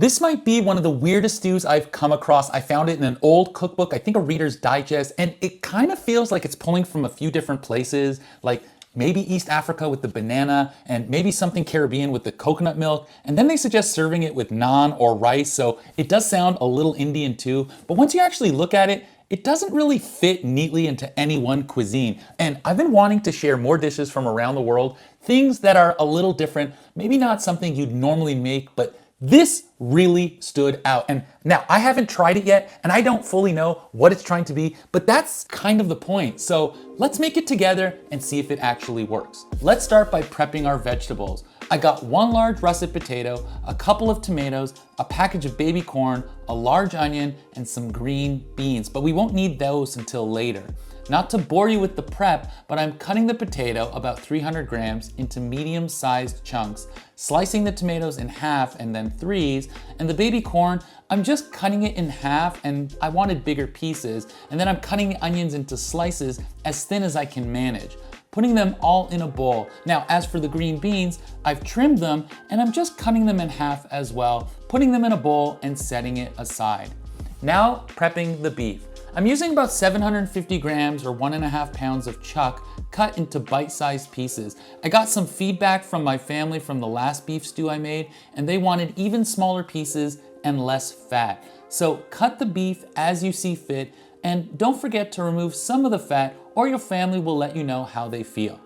This might be one of the weirdest stews I've come across. I found it in an old cookbook, I think a Reader's Digest, and it kind of feels like it's pulling from a few different places, like maybe East Africa with the banana, and maybe something Caribbean with the coconut milk, and then they suggest serving it with naan or rice, so it does sound a little Indian too, but once you actually look at it, it doesn't really fit neatly into any one cuisine. And I've been wanting to share more dishes from around the world, things that are a little different, maybe not something you'd normally make, but this really stood out. And now I haven't tried it yet, and I don't fully know what it's trying to be, but that's kind of the point. So let's make it together and see if it actually works. Let's start by prepping our vegetables. I got one large russet potato, a couple of tomatoes, a package of baby corn, a large onion, and some green beans, but we won't need those until later. Not to bore you with the prep, but I'm cutting the potato, about 300 grams, into medium-sized chunks, slicing the tomatoes in half and then threes, and the baby corn, I'm just cutting it in half, and I wanted bigger pieces, and then I'm cutting the onions into slices as thin as I can manage, putting them all in a bowl. Now, as for the green beans, I've trimmed them, and I'm just cutting them in half as well, putting them in a bowl and setting it aside. Now, prepping the beef. I'm using about 750 grams or 1.5 pounds of chuck cut into bite-sized pieces. I got some feedback from my family from the last beef stew I made, and they wanted even smaller pieces and less fat. So cut the beef as you see fit, and don't forget to remove some of the fat or your family will let you know how they feel.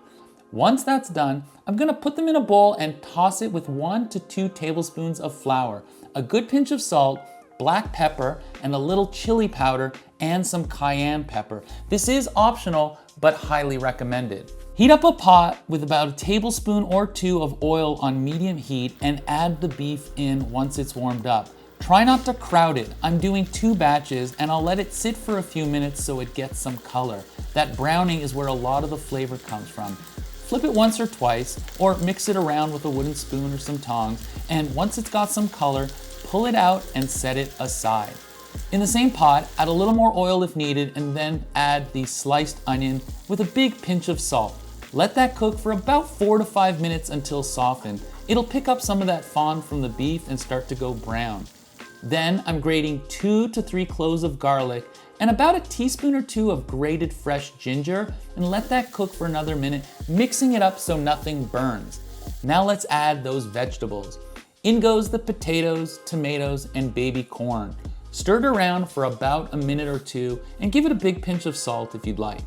Once that's done, I'm gonna put them in a bowl and toss it with 1 to 2 tablespoons of flour, a good pinch of salt, black pepper, and a little chili powder, and some cayenne pepper. This is optional, but highly recommended. Heat up a pot with about a tablespoon or 2 of oil on medium heat and add the beef in once it's warmed up. Try not to crowd it. I'm doing 2 batches and I'll let it sit for a few minutes so it gets some color. That browning is where a lot of the flavor comes from. Flip it once or twice, or mix it around with a wooden spoon or some tongs, and once it's got some color, pull it out and set it aside. In the same pot, add a little more oil if needed, and then add the sliced onion with a big pinch of salt. Let that cook for about 4 to 5 minutes until softened. It'll pick up some of that fond from the beef and start to go brown. Then I'm grating 2 to 3 cloves of garlic and about a teaspoon or 2 of grated fresh ginger, and let that cook for another minute, mixing it up so nothing burns. Now let's add those vegetables. In goes the potatoes, tomatoes, and baby corn. Stir it around for about a minute or 2 and give it a big pinch of salt if you'd like.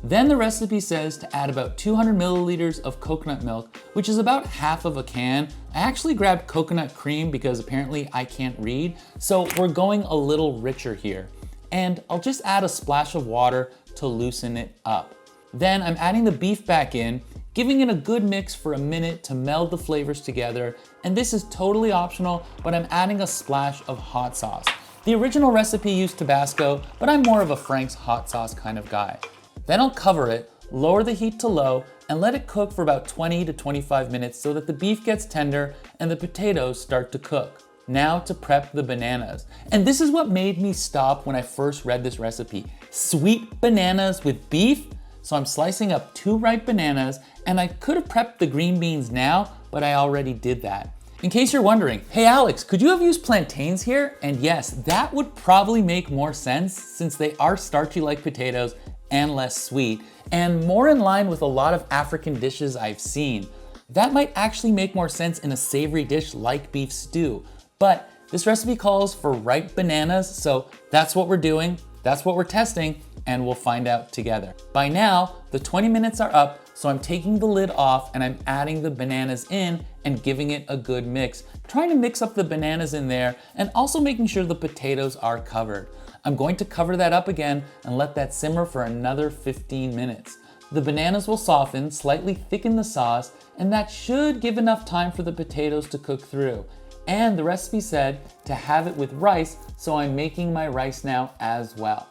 Then the recipe says to add about 200 milliliters of coconut milk, which is about half of a can. I actually grabbed coconut cream because apparently I can't read, so we're going a little richer here. And I'll just add a splash of water to loosen it up. Then I'm adding the beef back in, giving it a good mix for a minute to meld the flavors together, and this is totally optional, but I'm adding a splash of hot sauce. The original recipe used Tabasco, but I'm more of a Frank's hot sauce kind of guy. Then I'll cover it, lower the heat to low, and let it cook for about 20 to 25 minutes so that the beef gets tender and the potatoes start to cook. Now to prep the bananas. And this is what made me stop when I first read this recipe. Sweet bananas with beef? So I'm slicing up 2 ripe bananas, and I could have prepped the green beans now, but I already did that. In case you're wondering, hey Alex, could you have used plantains here? And yes, that would probably make more sense since they are starchy like potatoes and less sweet, and more in line with a lot of African dishes I've seen. That might actually make more sense in a savory dish like beef stew, but this recipe calls for ripe bananas, so that's what we're doing, that's what we're testing, and we'll find out together. By now, the 20 minutes are up, so I'm taking the lid off and I'm adding the bananas in and giving it a good mix, trying to mix up the bananas in there and also making sure the potatoes are covered. I'm going to cover that up again and let that simmer for another 15 minutes. The bananas will soften, slightly thicken the sauce, and that should give enough time for the potatoes to cook through. And the recipe said to have it with rice, so I'm making my rice now as well.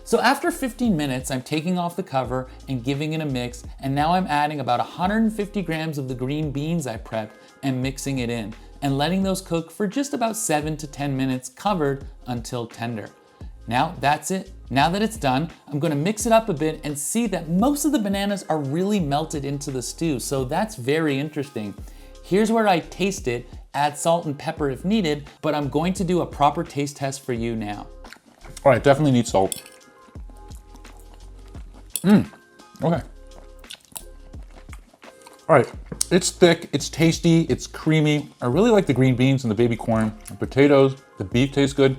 So after 15 minutes, I'm taking off the cover and giving it a mix, and now I'm adding about 150 grams of the green beans I prepped and mixing it in, and letting those cook for just about 7 to 10 minutes covered until tender. Now that's it. Now that it's done, I'm gonna mix it up a bit and see that most of the bananas are really melted into the stew, so that's very interesting. Here's where I taste it, Add salt and pepper if needed, but I'm going to do a proper taste test for you now. All right, definitely need salt. Okay. All right, it's thick, it's tasty, it's creamy. I really like the green beans and the baby corn, the potatoes, the beef tastes good.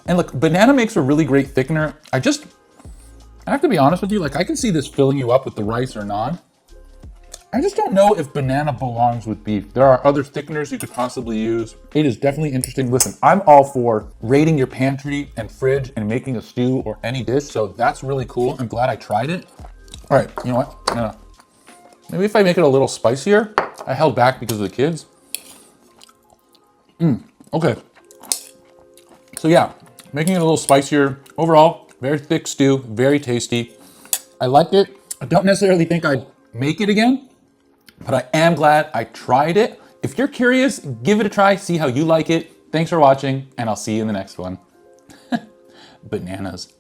And look, banana makes a really great thickener. I have to be honest with you, like I can see this filling you up with the rice or naan. I just don't know if banana belongs with beef. There are other thickeners you could possibly use. It is definitely interesting. Listen, I'm all for raiding your pantry and fridge and making a stew or any dish, so that's really cool. I'm glad I tried it. All right, you know what? Maybe if I make it a little spicier. I held back because of the kids. Okay. So yeah, making it a little spicier. Overall, very thick stew, very tasty. I like it. I don't necessarily think I'd make it again, but I am glad I tried it. If you're curious, give it a try, see how you like it. Thanks for watching, and I'll see you in the next one. Bananas.